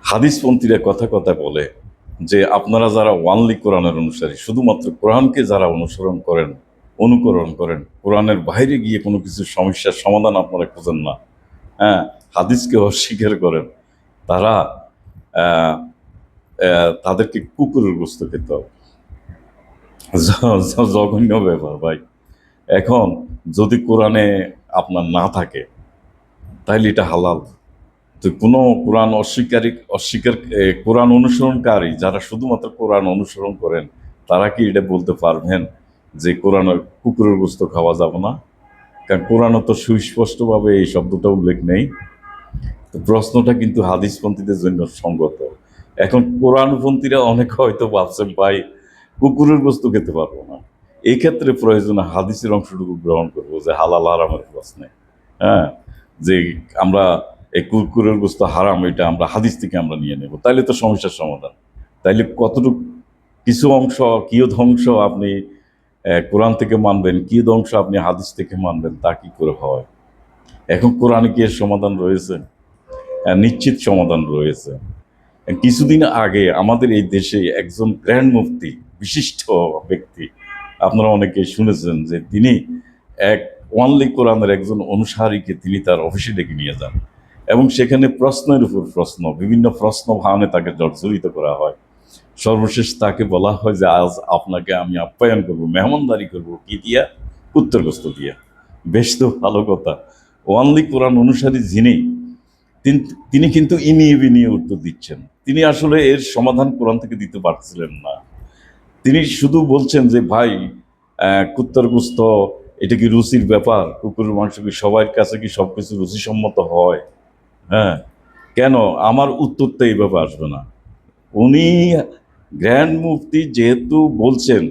হাদিসপন্থীরা কথা কথা বলে যে আপনারা যারা ওয়ানলি কোরআনের অনুসারী, শুধুমাত্র কোরআনকে যারা অনুকরণ করেন, কোরআনের বাইরে গিয়ে কোনো কিছু সমস্যার সমাধান আপনারা খুঁজেন না, হ্যাঁ, হাদিসকে অস্বীকার করেন, তারা তাদেরকে কুকুরের গোস্ত খেতে হবে। জঘন্য ব্যাপার ভাই। এখন যদি কোরআনে আপনার না থাকে তাহলে এটা হালাল। তো কোনো কোরআন কোরআন অনুসরণকারী যারা শুধুমাত্র কোরআন অনুসরণ করেন, তারা কি এটা বলতে পারবেন যে কোরআনের কুকুরের গোস্ত খাওয়া যাবে না? কারণ কোরআনে তো সুস্পষ্টভাবে এই শব্দটা উল্লেখ নেই। তো প্রশ্নটা কিন্তু হাদিসপন্থীদের জন্য সঙ্গত। এখন কোরআনপন্থীরা অনেক হয়তো ভাবছেন ভাই কুকুরের গোস্ত খেতে পারবো না, এই ক্ষেত্রে প্রয়োজনে হাদিসের অংশটুকু গ্রহণ করবো যে হালাল হারামের প্রশ্নে, হ্যাঁ, যে আমরা এই কুকুরের গোস্ত হারাম এটা আমরা হাদিস থেকে আমরা নিয়ে নেব, তাইলে তো সমস্যার সমাধান। তাইলে কতটুকু কিছু অংশ কিয়দ অংশ আপনি কোরআন থেকে মানবেন, কিয়দ অংশ আপনি হাদিস থেকে মানবেন, তা কি করে হয়? এখন কোরআনে কি এর সমাধান রয়েছে? নিশ্চিত সমাধান রয়েছে। কিছুদিন আগে আমাদের এই দেশে একজন গ্র্যান্ড মুফতি, বিশিষ্ট ব্যক্তি, আপনারা অনেকে শুনেছেন যে তিনি এক ওয়ানলি কোরআনের একজন অনুসারীকে তিনি তার অফিসে ডেকে নিয়ে যান এবং সেখানে প্রশ্নের উপর প্রশ্ন, বিভিন্ন প্রশ্ন ভাবনে তাকে জর্জরিত করা হয়। সর্বশেষ তাকে বলা হয় যে আজ আপনাকে আমি আপ্যায়ন করব, মেহমানদারি করব, কি দিয়া? উত্তরগ্রস্ত দিয়া। বেশ তো ভালো কথা। ওয়ানলি কোরআন অনুসারী যিনি, তিনি কিন্তু ইনিয়ে বিনিয়ে উত্তর দিচ্ছেন। তিনি আসলে এর সমাধান কোরআন থেকে দিতে পারছিলেন না। তিনি শুধু বলছেন যে ভাই কুত্তার গোস্ত এটা কি রুচির ব্যাপার? কুকুরের মাংস কি সবার কাছে কি সবকিছু রুচিসম্মত হয়? হ্যাঁ, কেন আমার উত্তরটা এইভাবে আসবে না? উনি গ্র্যান্ড মুফতি যেহেতু বলছেন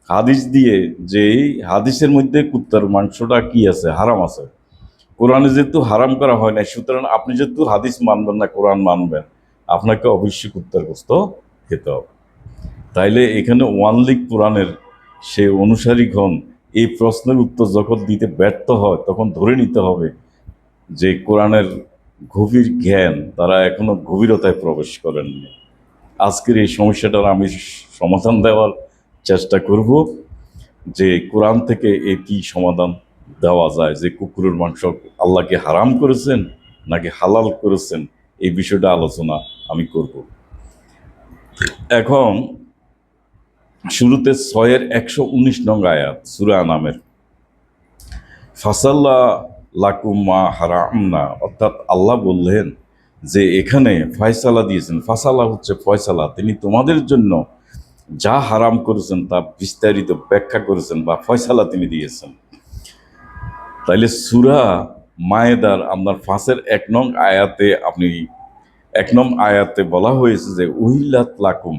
হাদিস দিয়ে যে এই হাদিসের মধ্যে কুত্তার মাংসটা কি আছে, হারাম আছে, কোরআনে যেহেতু হারাম করা হয় না, সুতরাং আপনি যেহেতু হাদিস মানবেন না, কোরআন মানবেন, আপনাকে অবশ্যই কুত্তার গোস্ত খেতে হবে। তাইলে এখানে ওয়ানলি কোরআনের সে অনুসারীগণ এই প্রশ্নের উত্তর যখন দিতে ব্যর্থ হয়, তখন ধরে নিতে হবে যে কোরআনের গভীর জ্ঞান তারা এখনো গভীরতায় প্রবেশ করেননি। আজকের এই সমস্যাটার আমি সমাধান দেওয়ার চেষ্টা করব যে কোরআন থেকে এর কি সমাধান দেওয়া যায়, যে কুকুরের মাংস আল্লাহকে হারাম করেছেন নাকি হালাল করেছেন, এই বিষয়টা আলোচনা আমি করব। এখন শুরুতে 6-119 নং আয়াত সূরা আনামের, ফাসাল্লা লাকুম মা হারামনা, অর্থাৎ আল্লাহ বললেন যে এখানে ফয়সালা দিয়েছেন। ফাসালা হচ্ছে ফয়সালা, তিনি তোমাদের জন্য যা হারাম করেছেন তা বিস্তারিত ব্যাখ্যা করেছেন বা ফয়সালা তিনি দিয়েছেন। তাইলে সূরা মায়েদার আপনার 5-1 নং আয়াতে আপনি 1 নং আয়াতে বলা হয়েছে যে উহিল্লাত লাকুম,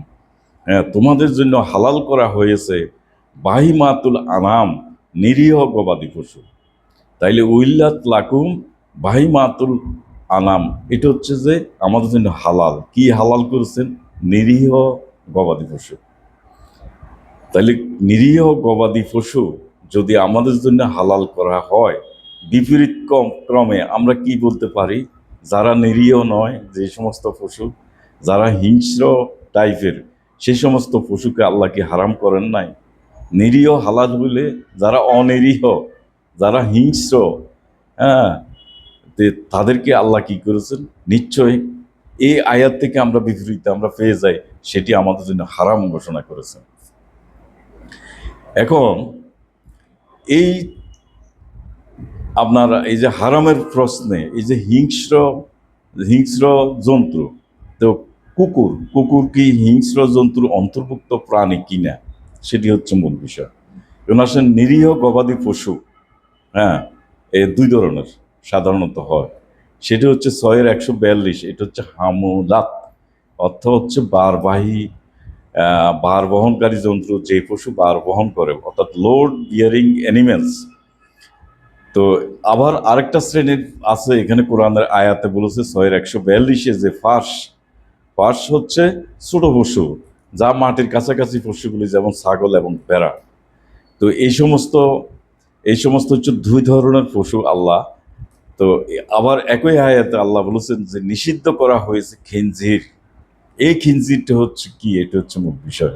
হ্যাঁ, তোমাদের জন্য হালাল করা হয়েছে বাহিমাতুল আনাম, নিরীহ গবাদি পশু। তাইলে উহিল্লাত লাকুম বাহিমাতুল আনাম, এটা হচ্ছে যে আমাদের জন্য হালাল। কি হালাল করেছেন? নিরীহ গবাদি পশু। তাহলে নিরীহ গবাদি পশু যদি আমাদের জন্য হালাল করা হয়, বিপরীত ক্রমে আমরা কি বলতে পারি? যারা নিরীহ নয়, যে সমস্ত পশু যারা হিংস্র টাইপের, সেই সমস্ত পশুকে আল্লাহ কি হারাম করেন নাই? নিরীহ হালাল হইলে যারা অনিরীহ, যারা হিংস্র, হ্যাঁ, তাদেরকে আল্লাহ কি করেছেন? নিশ্চয়ই এই আয়াত থেকে আমরা বিপরীত আমরা পেয়ে যাই, সেটি আমাদের জন্য হারাম ঘোষণা করেছেন। এখন এই আপনার এই যে হারামের প্রশ্নে এই যে হিংস্র জন্তু, তো কুকুর কি হিংস্র জন্তুর অন্তর্ভুক্ত প্রাণী কিনা, সেটি হচ্ছে মূল বিষয়। কারণ আসলে নিরীহ গবাদি পশু, হ্যাঁ, এই দুই ধরনের সাধারণত হয়। সেটি হচ্ছে 6-142, এটা হচ্ছে হামুলাত, অর্থ হচ্ছে ভার বহনকারী যন্ত্র, যে পশু ভার বহন করে, অর্থাৎ লোড বিয়ারিং অ্যানিমেলস। তো আবার আরেকটা শ্রেণীর আছে, এখানে কোরআনের আয়াতে বলেছে 6-142 যে ফার্স হচ্ছে ছোট পশু, যা মাটির কাছাকাছি পশুগুলি, যেমন ছাগল এবং ভেড়া। তো এই সমস্ত হচ্ছে দুই ধরনের পশু আল্লাহ। তো আবার একই আয়াতে আল্লাহ বলেছেন যে নিষিদ্ধ করা হয়েছে খিনজির, এই খিনজিরটা হচ্ছে কি, এটা হচ্ছে মূল বিষয়।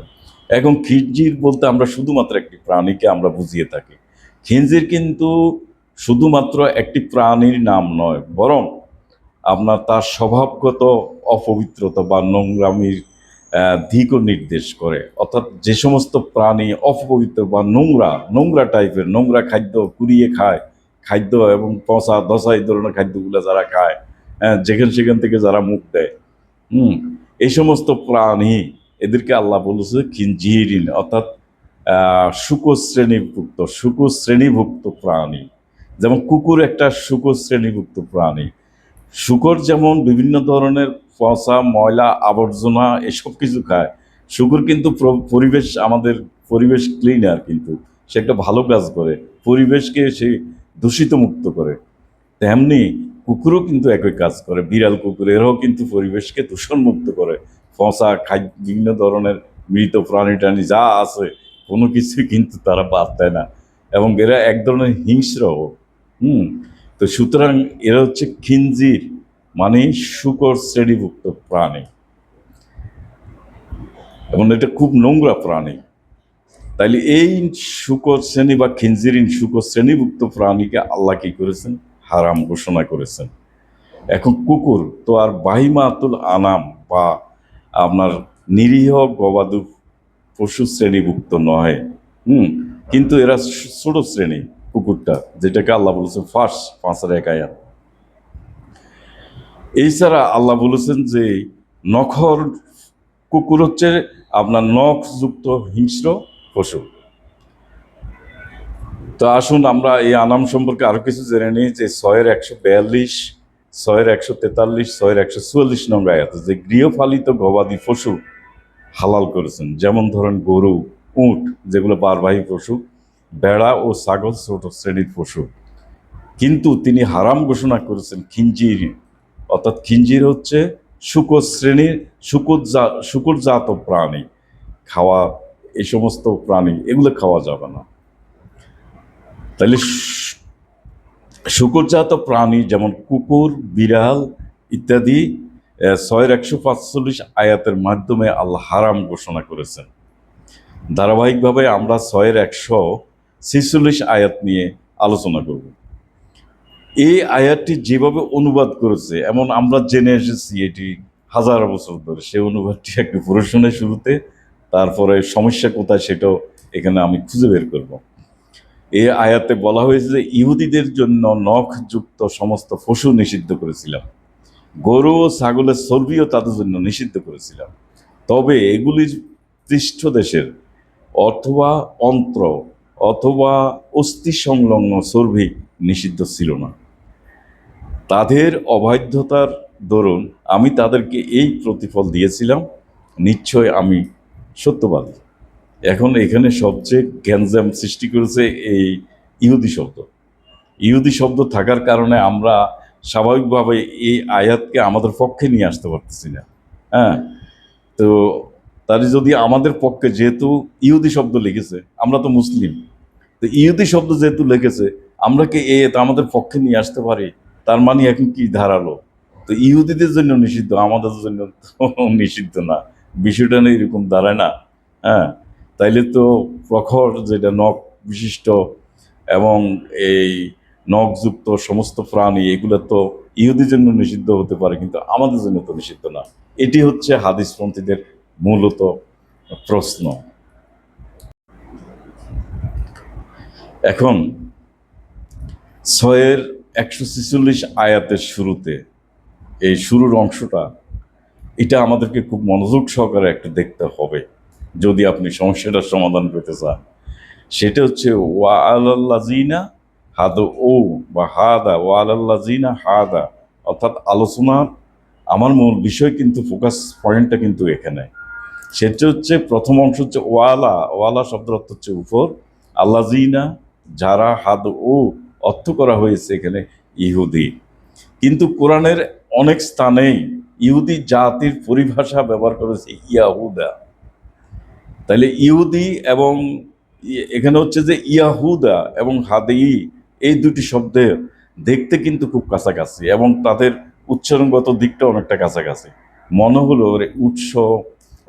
এখন খিনজির বলতে আমরা শুধুমাত্র একটি প্রাণীকে আমরা বুঝিয়ে থাকি। খিনজির কিন্তু শুধুমাত্র একটি প্রাণীর নাম নয়, বরং আপনার তার স্বভাবগত অপবিত্রতা বা নোংরামির দিকও নির্দেশ করে। অর্থাৎ যে সমস্ত প্রাণী অপবিত্র বা নোংরা নোংরা টাইপের, নোংরা খাদ্য কুড়িয়ে খায়, খাদ্য এবং পচা দশা এই ধরনের খাদ্যগুলো যারা খায়, যেখান সেখান থেকে যারা মুখ দেয়, হুম, এই সমস্ত প্রাণী, এদেরকে আল্লাহ বলেছে খিনজিরিন, অর্থাৎ শুকর শ্রেণীভুক্ত প্রাণী। যেমন কুকুর একটা শুকর শ্রেণীভুক্ত প্রাণী। শূকর যেমন বিভিন্ন ধরনের পচা ময়লা আবর্জনা এসব কিছু খায়, শূকর কিন্তু পরিবেশ, আমাদের পরিবেশ ক্লিনার, কিন্তু সে একটা ভালো কাজ করে, পরিবেশকে সে দূষিত মুক্ত করে। তেমনি কুকুরও কিন্তু একই কাজ করে, বিড়াল কুকুর এরাও কিন্তু পরিবেশকে দূষণ মুক্ত করে। পচা খাদ্য, বিভিন্ন ধরনের মৃত প্রাণী টাণী যা আছে কোনো কিছু কিন্তু তারা বাদ দেয় না, এবং এরা এক ধরনের হিংস্রও। হুম। তো সুতরাং এরা হচ্ছে খিনজির, মানে শূকর শ্রেণীভুক্ত প্রাণী, এবং এটা খুব নোংরা প্রাণী। তাইলে এই শূকর শ্রেণী বা খিনজিরিন শূকর শ্রেণীভুক্ত প্রাণীকে আল্লাহ কি করেছেন? হারাম ঘোষণা করেছেন। এখন কুকুর তো আর বাহিমাতুল আনাম বা আপনার নিরীহ গবাদি পশু শ্রেণীভুক্ত নয়। হুম। কিন্তু এরা ছোট শ্রেণী, কুকুরটা, যেটাকে আল্লাহ বলেছে পাঁচের এক আয়াত। এছাড়া আল্লাহ বলেছেন যে নখর কুকুর হচ্ছে আপনার নখযুক্ত হিংস্র পশু। তো আসুন আমরা এই আনাম সম্পর্কে আরো কিছু জেনে নিই, যে 6-142, 6-143, 6-144 নম্বর আয়াতে যে গৃহপালিত গবাদি পশু হালাল করেছেন, যেমন ধরেন গরু, উট যেগুলো বারবাহী পশু, ভেড়া ও ছাগল ছোট শ্রেণীর পশু। কিন্তু তিনি হারাম ঘোষণা করেছেন খিনজির, অর্থাৎ খিনজির হচ্ছে শূকর শ্রেণীর, শূকরজাত প্রাণী খাওয়া, এই সমস্ত প্রাণী এগুলো খাওয়া যাবে না। তাহলে শূকরজাত প্রাণী যেমন কুকুর, বিড়াল ইত্যাদি 6-145 আয়াতের মাধ্যমে আল্লাহ হারাম ঘোষণা করেছেন। ধারাবাহিকভাবে আমরা 6-146 আয়াত নিয়ে আলোচনা করব। এই আয়াতটি যেভাবে অনুবাদ করেছে, এমন আমরা জেনে এসেছি এটি হাজার বছর ধরে, সেই অনুবাদটি একটু প্রশ্নের শুরুতে, তারপরে সমস্যা কোথায় সেটাও এখানে আমি খুঁজে বের করব। এই আয়াতে বলা হয়েছে যে ইহুদিদের জন্য নখযুক্ত সমস্ত পশু নিষিদ্ধ করেছিলাম, গরু ও ছাগলের চর্বিও তাদের জন্য নিষিদ্ধ করেছিলাম। তবে এগুলির পৃষ্ঠদেশের অথবা অন্ত্র অথবা অস্থি সংলগ্ন চর্বি নিষিদ্ধ ছিল না। তাদের অবাধ্যতার দরুন আমি তাদেরকে এই প্রতিফল দিয়েছিলাম, নিশ্চয় আমি সত্যবাদী। এখন এখানে সবচেয়ে গ্যাঞ্জাম সৃষ্টি করেছে এই ইহুদি শব্দ। ইহুদি শব্দ থাকার কারণে আমরা স্বাভাবিকভাবে এই আয়াতকে আমাদের পক্ষে নিয়ে আসতে পারতেছি না। হ্যাঁ। তো তার যদি আমাদের পক্ষে, যেহেতু ইহুদি শব্দ লিখেছে, আমরা তো মুসলিম, তো ইহুদি শব্দ যেহেতু লিখেছে, আমরা কি এটা আমাদের পক্ষে নিয়ে আসতে পারি? তার মানে এখন কি দাঁড়ালো? তো ইহুদিদের জন্য নিষিদ্ধ, আমাদের জন্য তো নিষিদ্ধ না, বিষয়টা না এরকম দাঁড়ায় না? হ্যাঁ। তাইলে তো প্রখর, যেটা নখ বিশিষ্ট এবং এই নখযুক্ত সমস্ত প্রাণী, এগুলো তো ইহুদির জন্য নিষিদ্ধ হতে পারে, কিন্তু আমাদের জন্য তো নিষিদ্ধ না। এটি হচ্ছে হাদিসপন্থীদের মূলত প্রশ্ন। এখন 6-146 আয়াতের শুরুতে, এই শুরুর অংশটা, এটা আমাদেরকে খুব মনোযোগ সহকারে একটু দেখতে হবে যদি আপনি সমস্যাটার সমাধান পেতে চান। সেটা হচ্ছে ওয়া আলাল্লাযিনা হাদু ও বা হাদা, ওয়া আলাল্লাযিনা হাদা, অর্থাৎ আলোচনার আমার মূল বিষয় কিন্তু, ফোকাস পয়েন্টটা কিন্তু এখানে। সেটা হচ্ছে প্রথম অংশ হচ্ছে ওয়ালা, ওয়ালা শব্দের অর্থ হচ্ছে উপর, আল্লাযিনা যারা, হাদু ও অর্থ করা হয়েছে এখানে ইহুদি। কিন্তু কোরআনের অনেক স্থানেই ইহুদি জাতির পরিভাষা ব্যবহার করেছে ইয়াহুদা। তাহলে ইহুদি এবং এখানে হচ্ছে যে ইয়াহুদা এবং হাদি, এই দুটি শব্দের দেখতে কিন্তু খুব কাছাকাছি, এবং তাদের উচ্চারণগত দিকটা অনেকটা কাছাকাছি। মনে হলো ওর উৎস,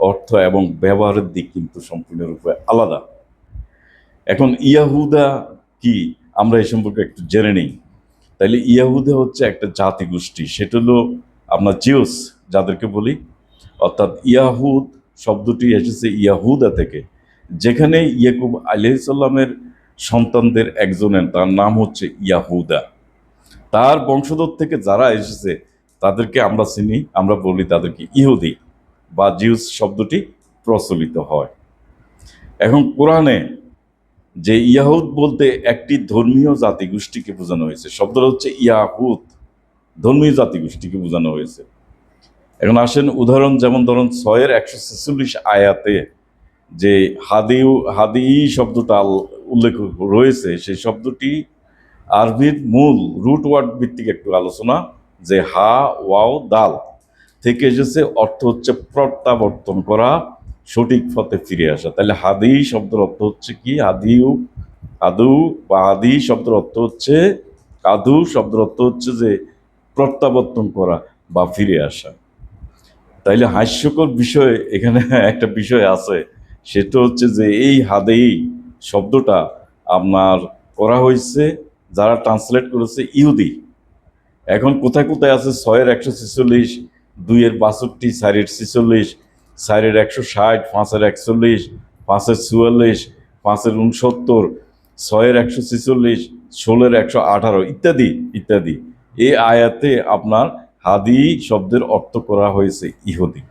অর্থ এবং ব্যবহারের দিক কিন্তু সম্পূর্ণরূপে আলাদা। এখন ইয়াহুদা কি, আমরা এই সম্পর্কে একটু জেনে নিই। তাইলে ইয়াহুদা হচ্ছে একটা জাতিগোষ্ঠী, সেটা হলো আপনার জিউস যাদেরকে বলি, অর্থাৎ ইয়াহুদ শব্দটি এসেছে ইয়াহুদা থেকে, যেখানে ইয়াকুব আলাইহিসসালামের সন্তানদের একজনের, তার নাম হচ্ছে ইয়াহুদা। তার বংশধর থেকে যারা এসেছে তাদেরকে আমরা চিনি, আমরা বলি তাদেরকে ইহুদি বা জিউস শব্দটি প্রচলিত হয়। এখন কোরআনে যে ইয়াহুদ বলতে একটি ধর্মীয় জাতিগোষ্ঠীকে বোঝানো হয়েছে, শব্দটা হচ্ছে ইয়াহুদ, ধর্মীয় জাতিগোষ্ঠীকে বোঝানো হয়েছে। এখন আসেন উদাহরণ, যেমন ধরুন 6-146 আয়াতে যে হাদি শব্দটা উল্লেখ রয়েছে, সেই শব্দটি আরবির মূল রুট ওয়ার্ড ভিত্তিক একটু আলোচনা, যে হা ওয়াও দাল থেকে এসেছে, অর্থ হচ্ছে প্রত্যাবর্তন করা, সঠিক পথে ফিরে আসা। তাহলে হাদি শব্দের অর্থ হচ্ছে কি, আদু বা আদি শব্দের অর্থ হচ্ছে, আদু শব্দের অর্থ হচ্ছে যে প্রত্যাবর্তন করা বা ফিরে আসা। তাইলে হাস্যকর বিষয় এখানে একটা বিষয় আছে, সেটা হচ্ছে যে এই হাদেই শব্দটা আপনার করা হয়েছে, যারা ট্রান্সলেট করেছে ইহুদি। এখন কোথায় কোথায় আছে 6-146, 2-62, 4-46, 4-160, 5-41, 5-44, 5-69, 6-146, 16-118 ইত্যাদি ইত্যাদি। এই আয়াতে আপনার হাদি শব্দের অর্থ করা হয়েছে ইহুদি।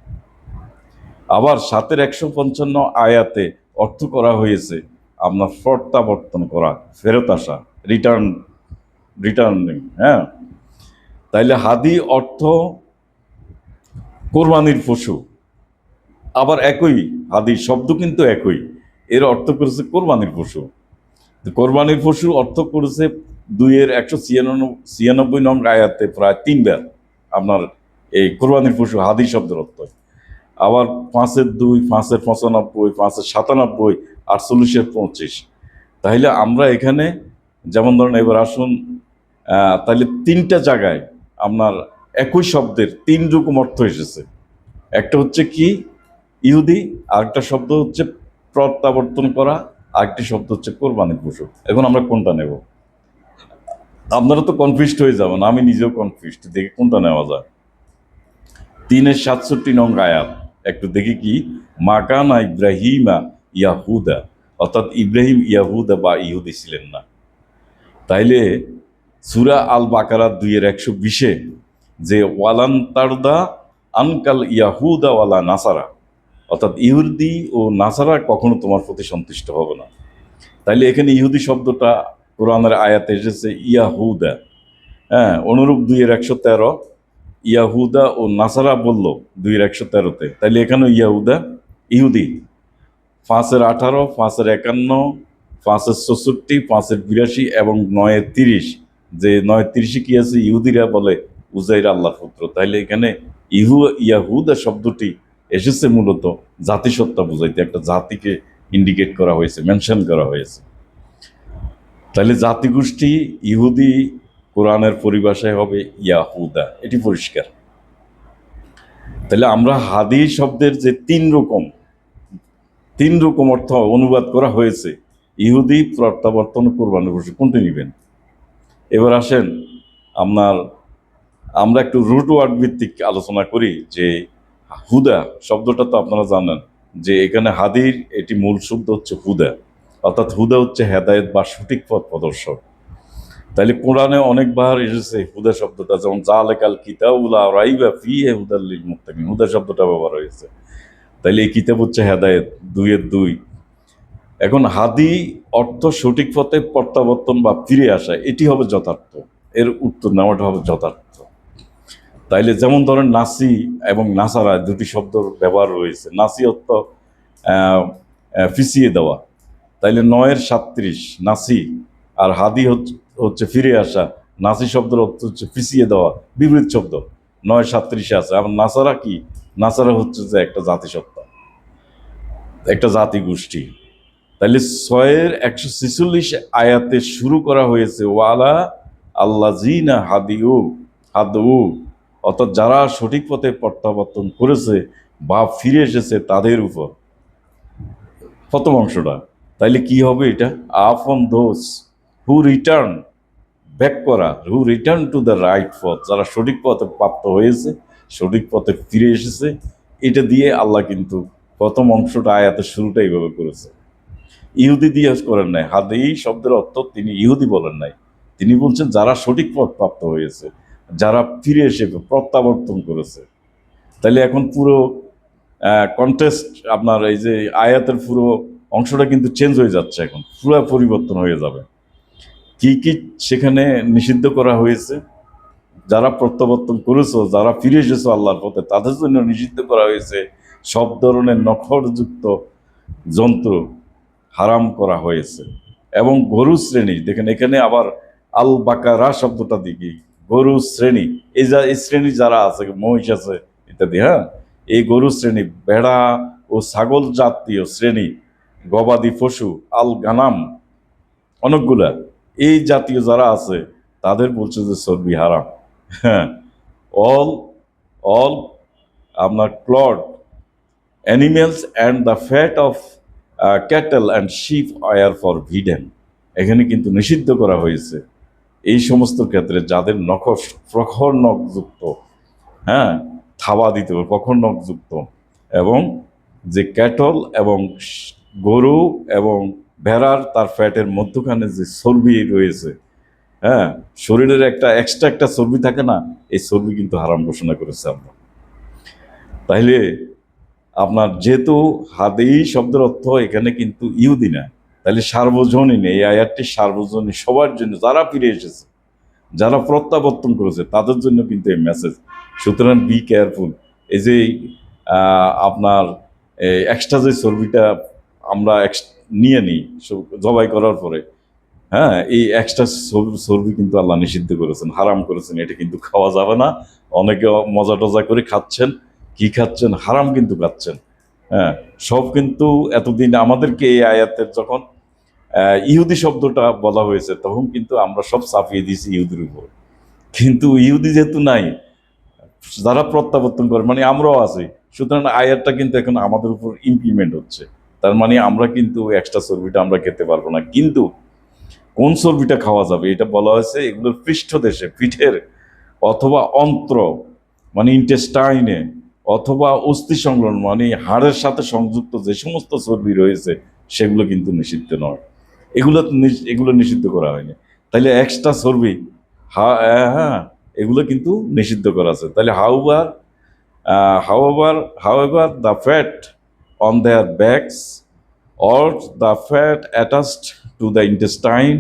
আবার 7-155 আয়াতে অর্থ করা হয়েছে আপনার প্রত্যাবর্তন করা, ফেরত আসা, রিটার্নিং। হ্যাঁ, তাইলে হাদি অর্থ কোরবানির পশু। আবার একই হাদি শব্দ কিন্তু একই, এর অর্থ করেছে কোরবানির পশু। কোরবানির পশু অর্থ করেছে 2-196 নং আয়াতে প্রায় 3 বার আপনার এই কোরবানির পশু হাদি শব্দের অর্থ। আবার 5-2, 5-95, 5-97, 48-25। তাইলে আমরা এখানে যেমন ধরেন, এবার আসুন তাহলে 3টা জায়গায় আপনার একই শব্দের 3 রকম অর্থ এসেছে। একটা হচ্ছে কি ইহুদি, আরেকটা শব্দ হচ্ছে প্রত্যাবর্তন করা, আরেকটি শব্দ হচ্ছে কোরবানির পশু। এখন আমরা কোনটা নেব? আপনারা তো কনফিউজড হয়ে যাবেন, আমি নিজেও কনফিউজড, দেখে কোনটা নেওয়া যায়। 3-67 নং আয়াত একটু দেখি কি, মাকানা ইব্রাহিমা ইয়াহুদা, অর্থাৎ ইব্রাহিম ইয়াহুদা বা ইহুদি ছিলেন না। তাইলে সূরা আল বাকারা 2-120 যে ওয়ালান তারদা আনকাল ইয়াহুদা ওয়ালা নাসারা, অর্থাৎ ইহুদি ও নাসারা কখনো তোমার প্রতি সন্তুষ্ট হবে না। তাইলে এখানে ইহুদি শব্দটা কোরআনের আয়াতে এসেছে ইয়াহুদা। হ্যাঁ, অনুরূপ 2-113 ইয়াহুদা ও নাসারা বলল 2-113-তে, তাইলে এখানেও ইয়াহুদা ইহুদি। 5-18, 5-51, 5-64, 5-82 এবং 9-30, যে 9-30 কি আছে, ইহুদিরা বলে উজাইর আল্লাহর পুত্র। তাইলে এখানে ইয়াহুদা শব্দটি এসেছে মূলত জাতিসত্তা বোঝাইতে, একটা জাতিকে ইন্ডিকেট করা হয়েছে, মেনশন করা হয়েছে। তাহলে জাতিগোষ্ঠী ইহুদি কোরআনের পরিভাষায় হবে ইয়াহুদা, এটি পরিষ্কার। তাহলে আমরা হাদি শব্দের যে 3 রকম অর্থ অনুবাদ করা হয়েছে, ইহুদি, প্রত্যাবর্তন, কোরবানি পশু, কোনটি নেবেন? এবার আসেন আমরা একটু রুট ওয়ার্ড ভিত্তিক আলোচনা করি। যে হুদা শব্দটা তো আপনারা জানেন যে এখানে হাদির এটি মূল শব্দ হচ্ছে হুদা, অর্থাৎ হুদা হচ্ছে হেদায়েত বা সঠিক পথ প্রদর্শক। তাইলে কোরআনে অনেকবার এসেছে হুদা শব্দটা, যেমন জালেকাল কিতাবুল লা রাইবা ফিহি হুদাল লিল মুত্তাকিন, হুদা শব্দটা ব্যবহার হয়েছে। তাইলে এই কিতাব হচ্ছে হেদায়েত, 2-2। এখন হাদি অর্থ সঠিক পথে প্রত্যাবর্তন বা ফিরে আসা, এটি হবে যথার্থ, এর উত্তর নেওয়াটা হবে যথার্থ। তাইলে যেমন ধরেন নাসি এবং নাসারা দুটি শব্দ ব্যবহার রয়েছে। নাসি অর্থ পিছিয়ে দেওয়া, তাইলে 9-37 নাসি, আর হাদি হচ্ছে ফিরে আসা। নাসি শব্দের অর্থ হচ্ছে পিছিয়ে দেওয়া, বিপরীত শব্দ 9-37 আছে। আবার নাসারা কি, নাসারা হচ্ছে যে একটা জাতিসত্তা, একটা জাতিগোষ্ঠী। তাহলে 6-146 আয়াতে শুরু করা হয়েছে ওয়ালা আল্লাযিনা হাদু, অর্থাৎ যারা সঠিক পথে প্রত্যাবর্তন করেছে বা ফিরে এসেছে তাদের উপর, প্রথম অংশটা। তাইলে কি হবে এটা? আপন দোজ হু রিটার্ন ব্যাক করা, হু রিটার্ন টু দ্য রাইট পথ, যারা সঠিক পথে প্রাপ্ত হয়েছে, সঠিক পথে ফিরে এসেছে, এটা দিয়ে আল্লাহ কিন্তু প্রথম অংশটা আয়াতের শুরুটা এইভাবে করেছে। ইহুদি দিয়ে করেন নাই। হাদে এই শব্দের অর্থ তিনি ইহুদি বলেন নাই, তিনি বলছেন যারা সঠিক পথ প্রাপ্ত হয়েছে, যারা ফিরে এসে প্রত্যাবর্তন করেছে। তাইলে এখন পুরো কন্টেস্ট আপনার এই যে আয়াতের পুরো অংশটা কিন্তু চেঞ্জ হয়ে যাচ্ছে, এখন পুরো পরিবর্তন হয়ে যাবে। কি কি সেখানে নিষিদ্ধ করা হয়েছে? যারা প্রত্যাবর্তন করেছো, যারা ফিরে এসেছো আল্লাহর পথে, তাদের জন্য নিষিদ্ধ করা হয়েছে সব ধরনের নখরযুক্ত যন্ত্র হারাম করা হয়েছে। এবং গরু শ্রেণী, দেখেন এখানে আবার আল বাকারা শব্দটা দিকে, গরু শ্রেণী, এই শ্রেণী যারা আছে, মহিষ আছে ইত্যাদি, হ্যাঁ, এই গরু শ্রেণী, ভেড়া ও ছাগল জাতীয় শ্রেণী, গবাদি পশু, আল গানাম, অনেকগুলা এই জাতীয় যারা আছে তাদের বলছে যে চর্বি হারাম। হ্যাঁ, অল অল আপনার clawed animals and the fat of cattle and sheep আর ফর ভিডেন। এখানে কিন্তু নিষিদ্ধ করা হয়েছে এই সমস্ত ক্ষেত্রে যাদের প্রখর নখযুক্ত, হ্যাঁ, থাবা দিতে হবে প্রখর নখযুক্ত, এবং যে ক্যাটল এবং গরু এবং ভেড়ার তার ফ্যাটের মধ্যখানে যে চর্বি রয়েছে, হ্যাঁ, শরীরের একটা এক্সট্রা একটা চর্বি থাকে না, এই চর্বি কিন্তু হারাম ঘোষণা করেছে আমরা। তাইলে আপনার যেহেতু হাদেই শব্দের অর্থ এখানে কিন্তু ইহুদি না, তাহলে সার্বজনীন, এই আয়াতটি সার্বজনীন, সবার জন্য, যারা ফিরে এসেছে, যারা প্রত্যাবর্তন করেছে তাদের জন্য কিন্তু এই মেসেজ। সুতরাং বি কেয়ারফুল। এই যে আপনার এক্সট্রা যে চর্বিটা আমরা নিয়ে নিই জবাই করার পরে, হ্যাঁ, এই এক্সট্রা চর্বি কিন্তু আল্লাহ নিষিদ্ধ করেছেন, হারাম করেছেন, এটা কিন্তু খাওয়া যাবে না। অনেকে মজা টজা করে খাচ্ছেন, কি খাচ্ছেন? হারাম কিন্তু খাচ্ছেন। হ্যাঁ, সব কিন্তু এতদিন আমাদেরকে এই আয়াতের যখন ইহুদি শব্দটা বলা হয়েছে তখন কিন্তু আমরা সব চাপিয়ে দিয়েছি ইহুদির উপর। কিন্তু ইহুদি যেহেতু নাই, যারা প্রত্যাবর্তন করে মানে আমরাও আছি, সুতরাং আয়াতটা কিন্তু এখন আমাদের উপর ইমপ্লিমেন্ট হচ্ছে। তার মানে আমরা কিন্তু এক্সট্রা চর্বিটা আমরা খেতে পারবো না। কিন্তু কোন চর্বিটা খাওয়া যাবে এটা বলা হয়েছে, এগুলোর পৃষ্ঠদেশে, পিঠের অথবা অন্ত্র মানে ইন্টেস্টাইনে, অথবা অস্থি সংলগ্ন মানে হাড়ের সাথে সংযুক্ত যে সমস্ত চর্বি রয়েছে সেগুলো কিন্তু নিষিদ্ধ নয়। এগুলো নিষিদ্ধ করা হয়নি। তাইলে এক্সট্রা চর্বি, হ্যাঁ, এগুলো কিন্তু নিষিদ্ধ করা আছে। তাহলে however the fat on their backs or the fat attached to the intestine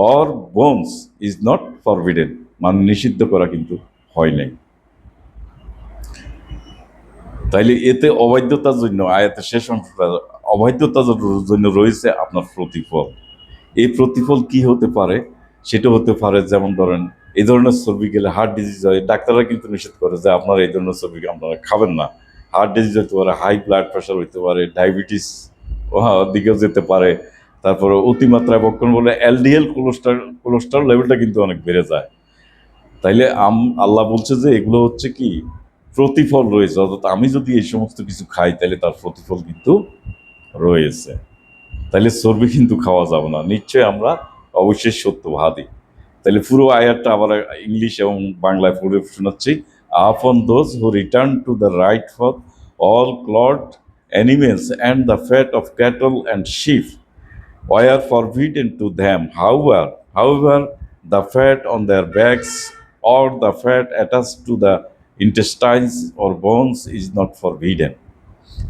or bones is not forbidden, মানে নিষিদ্ধ করা কিন্তু হয় নাই। তাইলে এতে অবৈধতার জন্য আয়াতের শেষ অংশটা, অবৈধতার জন্য রয়েছে আপনার প্রতিফল। এই প্রতিফল কি হতে পারে? সেটা হতে পারে যেমন ধরেন এই ধরনের চর্বি গেলে হার্ট ডিজিজ হয়, ডাক্তাররা কিন্তু নিষেধ করে যে আপনারা এই ধরনের চর্বি আপনারা খাবেন না। হার্ট ডিজিজ হতে পারে, হাই ব্লাড প্রেশার হতে পারে, ডায়াবেটিস দিকেও যেতে পারে। তারপরে অতিমাত্রায় বক্ষণ বলে এলডিএল কোলেস্ট্রল লেভেলটা কিন্তু অনেক বেড়ে যায়। তাইলে আল্লাহ বলছে যে এগুলো হচ্ছে কি প্রতিফল রয়েছে, অর্থাৎ আমি যদি এই সমস্ত কিছু খাই তাহলে তার প্রতিফল কিন্তু রয়েছে। তাহলে চর্বি কিন্তু খাওয়া যাবে না, নিশ্চয়ই আমরা অবশ্যই সত্যবাদী। তাহলে পুরো আয়াতটা আবার ইংলিশ এবং বাংলায় পড়ে শোনাচ্ছি। Upon those who return to the right পথ, all clawed animals and the fat of cattle and sheep were forbidden to them. However, the fat on their backs or the fat attached to the intestines or bones is not forbidden.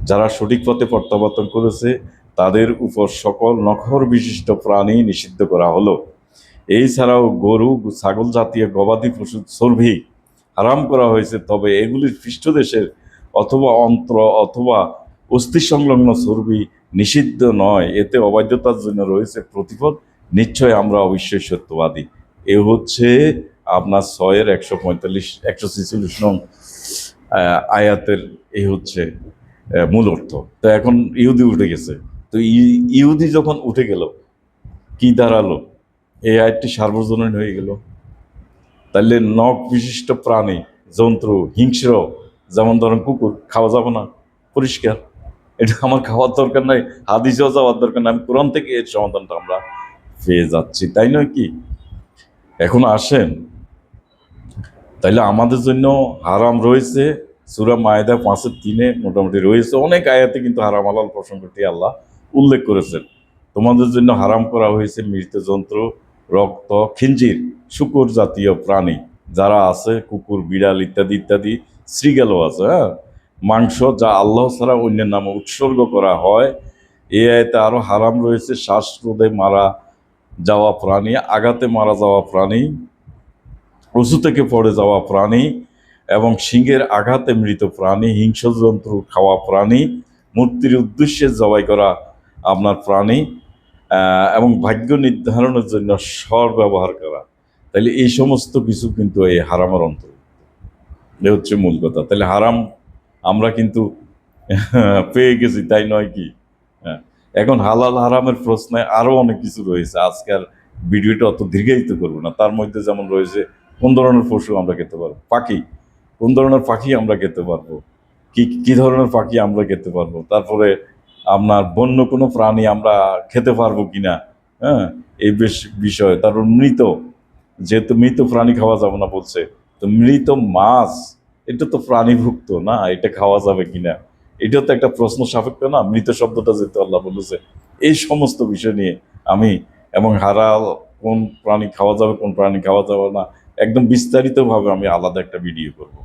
যারা সঠিক পথে প্রত্যাবর্তন করেছে তাদের উপর সকল নখর বিশিষ্ট প্রাণী নিষিদ্ধ করা হলো। এছাড়াও গরু, ছাগল জাতীয় গবাদি পশুর চর্বি হারাম করা হয়েছে, তবে এগুলির পৃষ্ঠদেশের অথবা অন্ত্র অথবা অস্থি সংলগ্ন চর্বি নিষিদ্ধ নয়। এতে অবাধ্যতার জন্য রয়েছে প্রতিফল, নিশ্চয় আমরা অবশ্যই সত্যবাদী। এ হচ্ছে আপনার 6-145 146 নং আয়াতের এই হচ্ছে মূল অর্থ। তো এখন ইহুদি উঠে গেছে, তো ইহুদি যখন উঠে গেল কি দাঁড়ালো? এই আয়াতটি সার্বজনীন হয়ে গেল। তাহলে নখ বিশিষ্ট প্রাণী জন্তু হিংস্র, যেমন ধরেন কুকুর, খাওয়া যাবে না, পরিষ্কার। এটা আমার খাওয়ার দরকার নাই, হাদিসেও যাওয়ার দরকার নাই, আমি কোরআন থেকে এর সমাধানটা আমরা পেয়ে যাচ্ছি, তাই নয় কি? এখন আসেন, তাইলে আমাদের জন্য হারাম রয়েছে সূরা মায়েদা 5:3 মোটামুটি রয়েছে, অনেক আয়াতে কিন্তু হারাম হালাল প্রসঙ্গটি আল্লাহ উল্লেখ করেছেন। তোমাদের জন্য হারাম করা হয়েছে মৃত জন্তু, রক্ত, খিঞ্জির, শূকর জাতীয় প্রাণী যারা আছে, কুকুর, বিড়াল ইত্যাদি ইত্যাদি, শৃগালও আছে, হ্যাঁ, মাংস যা আল্লাহ ছাড়া অন্যের নামে উৎসর্গ করা হয়। এই আয়াতে আরো হারাম রয়েছে শ্বাসরোধে মারা যাওয়া প্রাণী, আঘাতে মারা যাওয়া প্রাণী, অসু থেকে পড়ে যাওয়া প্রাণী এবং সিংহের আঘাতে মৃত প্রাণী, হিংস্র জন্তু খাওয়া প্রাণী, মূর্তির উদ্দেশ্যে জবাই করা আপনার প্রাণী, এবং ভাগ্য নির্ধারণের জন্য স্বর ব্যবহার করা। তাইলে এই সমস্ত কিছু কিন্তু এই হারামের অন্তর্ভুক্ত। এ হচ্ছে মূল কথা। তাহলে হারাম আমরা কিন্তু পেয়ে গেছি, তাই নয় কি? হ্যাঁ। এখন হালাল হারামের প্রশ্নে আরো অনেক কিছু রয়েছে, আজকের ভিডিওটা অত দীর্ঘায়িত করবো না। তার মধ্যে যেমন রয়েছে কোন ধরনের পশু আমরা খেতে পারবো, পাখি, কোন ধরনের পাখি আমরা খেতে পারবো, কি কি ধরনের পাখি আমরা খেতে পারবো, তারপরে আপনার বন্য কোনো প্রাণী আমরা খেতে পারবো কিনা, হ্যাঁ, এই বিষয়। তারপর মৃত, যেহেতু মৃত প্রাণী খাওয়া যাবে না বলছে, তো মৃত মাছ, এটা তো প্রাণীভুক্ত না, এটা খাওয়া যাবে কিনা, এটাও তো একটা প্রশ্ন সাপেক্ষ না, মৃত শব্দটা যেহেতু আল্লাহ বলেছে। এই সমস্ত বিষয় নিয়ে আমি, এবং হালাল কোন প্রাণী খাওয়া যাবে কোন প্রাণী খাওয়া যাবে না, একদম বিস্তারিতভাবে আমি আলাদা একটা ভিডিও করব।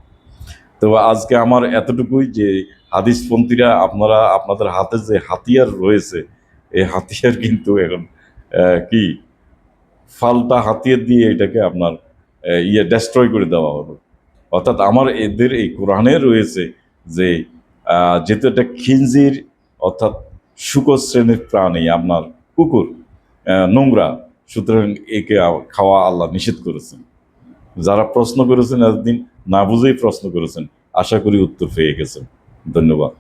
তো আজকে আমার এতটুকুই, যে হাদিসপন্থীরা আপনারা আপনাদের হাতে যে হাতিয়ার রয়েছে, এই হাতিয়ার কিন্তু এখন কি ফালতা হাতিয়ার দিয়ে এটাকে আপনার ডেস্ট্রয় করে দেওয়া হলো। অর্থাৎ আমার এদের এই কোরআনে রয়েছে যে যেহেতু এটা খিনজির, অর্থাৎ শূকর শ্রেণীর প্রাণী, আপনার কুকুর নোংরা, সুতরাং একে খাওয়া আল্লাহ নিষেধ করেছেন। যারা প্রশ্ন করেছেন এতদিন না বুঝেই প্রশ্ন করেছেন, আশা করি উত্তর পেয়ে গেছেন। ধন্যবাদ।